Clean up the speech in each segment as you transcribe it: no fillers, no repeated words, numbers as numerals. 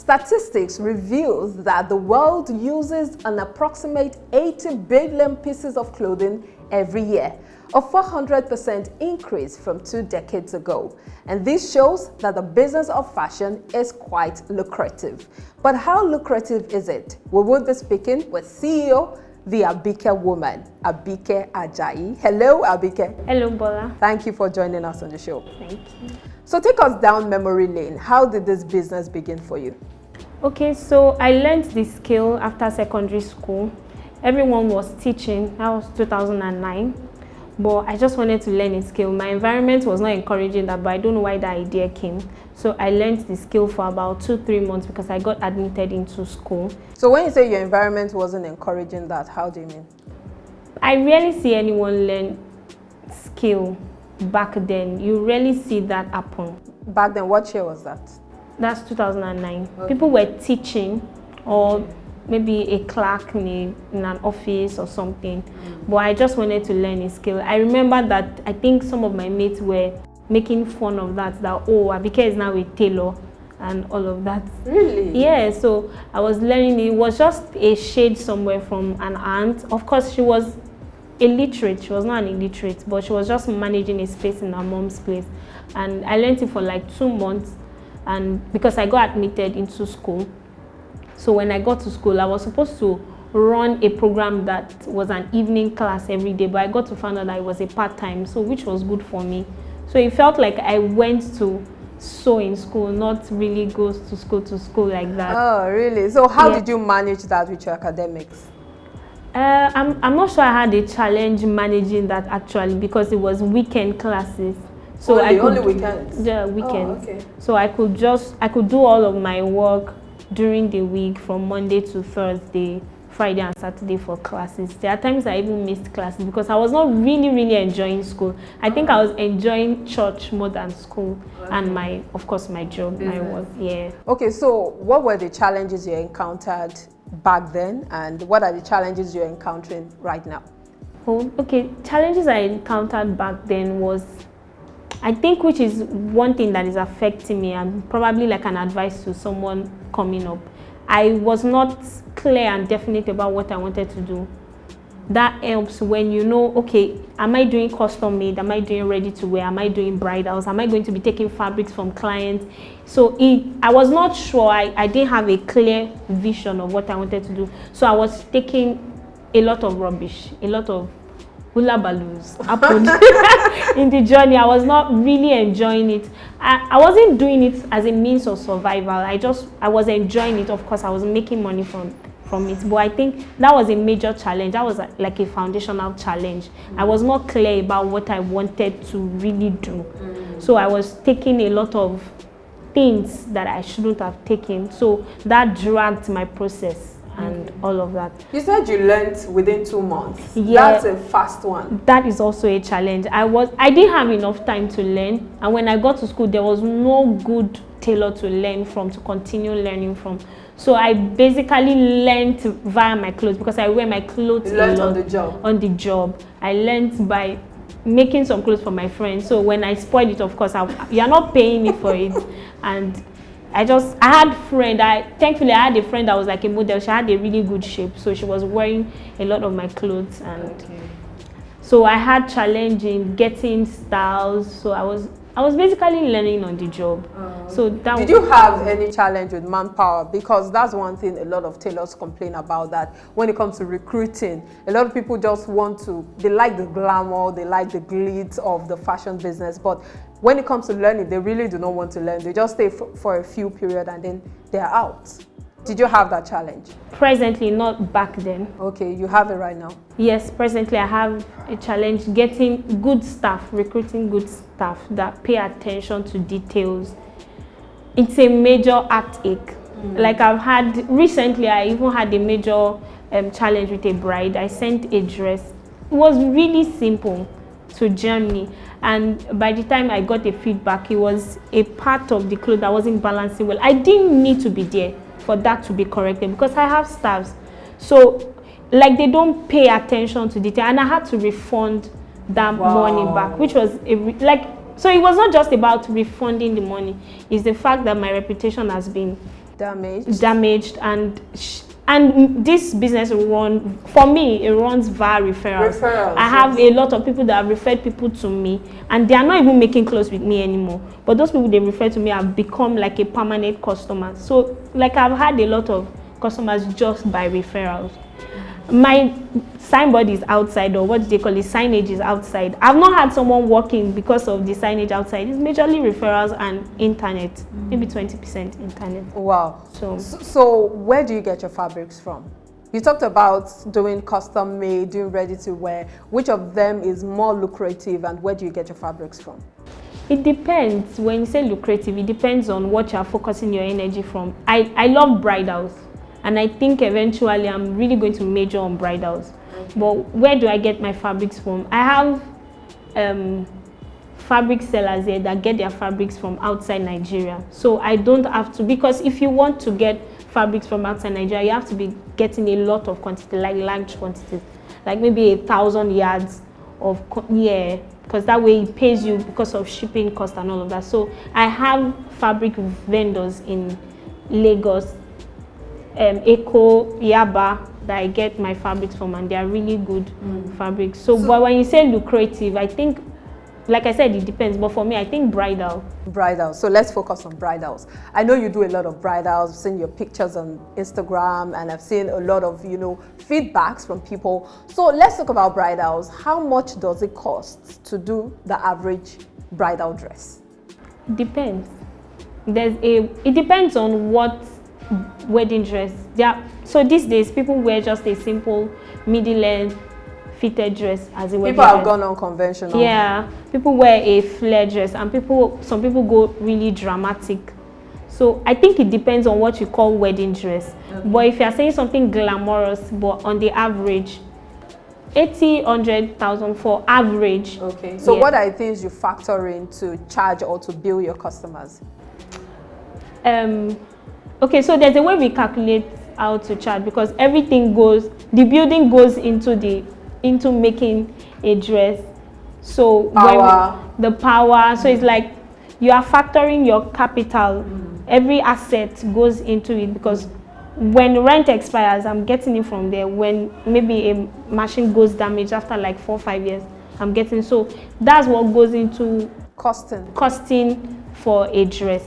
Statistics reveals that the world uses an approximate 80 billion pieces of clothing every year, a 400% increase from 2 decades ago. And this shows that the business of fashion is quite lucrative. But how lucrative is it? We will be speaking with CEO, the Abike woman, Abike Ajayi. Hello, Abike. Hello, Bola. Thank you for joining us on the show. Thank you. So take us down memory lane. How did this business begin for you? Okay, so I learned the skill after secondary school. Everyone was teaching. That was 2009. But I just wanted to learn a skill. My environment was not encouraging that, but I don't know why that idea came. So I learned the skill for about 2-3 months because I got admitted into school. So when you say your environment wasn't encouraging that, how do you mean? I rarely see anyone learn skill back then. You rarely see that happen. Back then, what year was that? That's 2009. Okay. People were teaching or maybe a clerk in an office or something. But I just wanted to learn a skill. I remember that I think some of my mates were making fun of that oh, Abike is now a tailor and all of that. Really? Yeah, so I was learning. It was just a shade somewhere from an aunt. Of course, she was illiterate. She was not an illiterate, but she was just managing a space in her mom's place. And I learned it for like 2 months. And because I got admitted into school, so when I got to school, I was supposed to run a program that was an evening class every day, but I got to find out that it was a part-time, so which was good for me. So it felt like I went to sew in school, not really go to school like that. Oh, really? So how did you manage that with your academics? I'm not sure I had a challenge managing that actually because it was weekend classes. So only weekends? Yeah, weekends. Oh, okay. So I could do all of my work during the week from Monday to Thursday, Friday and Saturday for classes. There are times I even missed classes because I was not really enjoying school. I think I was enjoying church more than school and of course my job, my work. Yeah. Okay, so what were the challenges you encountered back then and what are the challenges you're encountering right now? Oh, okay, challenges I encountered back then was, I think, which is one thing that is affecting me and probably like an advice to someone coming up. I was not clear and definite about what I wanted to do. That helps when you know, okay, am I doing custom made? Am I doing ready to wear? Am I doing bridals? Am I going to be taking fabrics from clients? So I was not sure. I didn't have a clear vision of what I wanted to do. So I was taking a lot of rubbish, a lot of hula balloons happened in the journey. I was not really enjoying it. I wasn't doing it as a means of survival. I was enjoying it. Of course, I was making money from it. But I think that was a major challenge. That was like a foundational challenge. I was not clear about what I wanted to really do. So I was taking a lot of things that I shouldn't have taken. So that dragged my process. And all of that. You said you learned within 2 months. Yeah, that's a fast one. That is also a challenge. I didn't have enough time to learn, and when I got to school, there was no good tailor to learn from, to continue learning from. So I basically learned via my clothes because I wear my clothes a lot. On the job. On the job, I learned by making some clothes for my friends. So when I spoiled it, of course, you're not paying me for it, and I had thankfully I had a friend that was like a model. She had a really good shape, so she was wearing a lot of my clothes, and so I had challenge in getting styles. So I was basically learning on the job. So did you have any challenge with manpower? Because that's one thing a lot of tailors complain about, that when it comes to recruiting, a lot of people just they like the glamour, they like the glitz of the fashion business, but when it comes to learning, they really do not want to learn. They just stay for a few periods and then they're out. Did you have that challenge? Presently, not back then. Okay, you have it right now? Yes, presently I have a challenge getting good staff, recruiting good staff that pay attention to details. It's a major heartache. Like recently I even had a major challenge with a bride. I sent a dress. It was really simple to Germany, and by the time I got the feedback, it was a part of the clothes that wasn't balancing well. I didn't need to be there for that to be corrected because I have staffs, so like they don't pay attention to detail, and I had to refund that money back, which was so it was not just about refunding the money. It's the fact that my reputation has been damaged, and this business for me, it runs via referrals. I have a lot of people that have referred people to me, and they are not even making clothes with me anymore. But those people they refer to me have become like a permanent customer. So like I've had a lot of customers just by referrals. My signboard is outside, or what do they call it? Signage is outside. I've not had someone walking because of the signage outside. It's majorly referrals and internet, maybe 20% internet. Wow. So where do you get your fabrics from? You talked about doing custom made, doing ready to wear. Which of them is more lucrative, and where do you get your fabrics from? It depends. When you say lucrative, it depends on what you are focusing your energy from. I love bridals. And I think eventually I'm really going to major on bridals. Okay. But where do I get my fabrics from? I have fabric sellers here that get their fabrics from outside Nigeria. So I don't have to, because if you want to get fabrics from outside Nigeria, you have to be getting a lot of quantity, like large quantities, like maybe 1,000 yards of, because that way it pays you because of shipping cost and all of that. So I have fabric vendors in Lagos, Echo, Yaba, that I get my fabrics from, and they are really good fabrics. So but when you say lucrative, I think, like I said, it depends. But for me, I think bridal. So let's focus on bridals. I know you do a lot of bridals. I've seen your pictures on Instagram, and I've seen a lot of, feedbacks from people. So let's talk about bridals. How much does it cost to do the average bridal dress? Depends. It depends on what wedding dress. So these days people wear just a simple middle-length fitted dress as a wedding dress. People have gone unconventional. Yeah, people wear a flare dress, and some people go really dramatic. So I think it depends on what you call wedding dress. Okay. But if you are saying something glamorous, but on the average, 80, 100,000 for average. Okay. So what are the things you factor in to charge or to bill your customers? Okay, so there's a way we calculate how to charge, because everything goes, the building goes into making a dress. So the power, so it's like you are factoring your capital. Every asset goes into it, because when rent expires, I'm getting it from there. When maybe a machine goes damaged after like 4 or 5 years, I'm getting, so that's what goes into costing for a dress.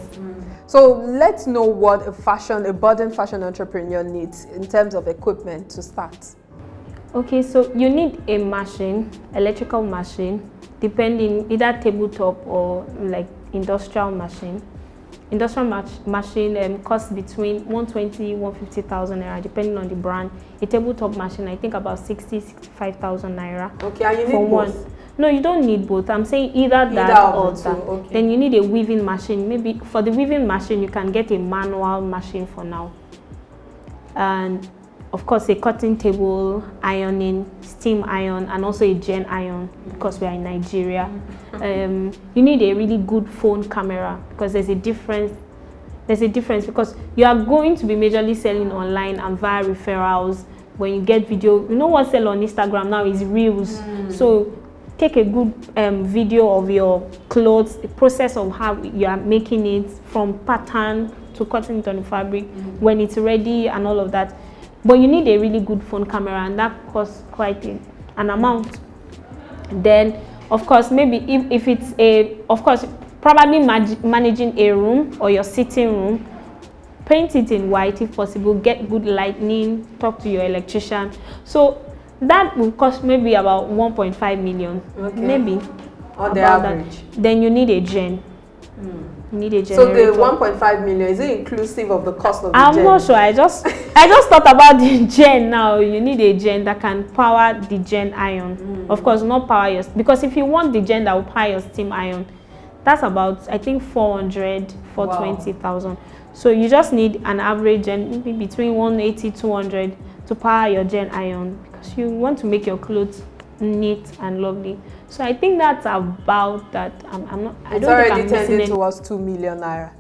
So let's know what a budding fashion entrepreneur needs in terms of equipment to start. Okay, so you need a machine, electrical machine, depending, either tabletop or like industrial machine. Industrial machine costs between 120, 150,000 naira, depending on the brand. A tabletop machine, I think about 60, 65,000 naira. Okay, and you need both? No, you don't need both. I'm saying either that or that. Okay. Then you need a weaving machine. Maybe for the weaving machine, you can get a manual machine for now. And of course, a cutting table, ironing, steam iron, and also a gen iron, because we are in Nigeria. You need a really good phone camera, because there's a difference. Because you are going to be majorly selling online and via referrals. When you get video, what sell on Instagram now is Reels. So take a good video of your clothes, the process of how you are making it, from pattern to cutting it on the fabric, when it's ready and all of that. But you need a really good phone camera, and that costs quite an amount. Then, of course, maybe if it's probably managing a room or your sitting room, paint it in white if possible, get good lighting, talk to your electrician. So that will cost maybe about 1.5 million, maybe. On the average. Then you need a gen. You need a generator. So the 1.5 million, is it inclusive of the cost of the gen? I'm not sure. I just thought about the gen now. You need a gen that can power the gen iron. Of course, not power yours, because if you want the gen that will power your steam iron, that's about, I think, 400, 420,000. So you just need an average gen, maybe between 180, 200 to power your gen iron, because you want to make your clothes neat and lovely. So I think that's about that. I don't think I'm missing it. It's already turned into 2 million naira.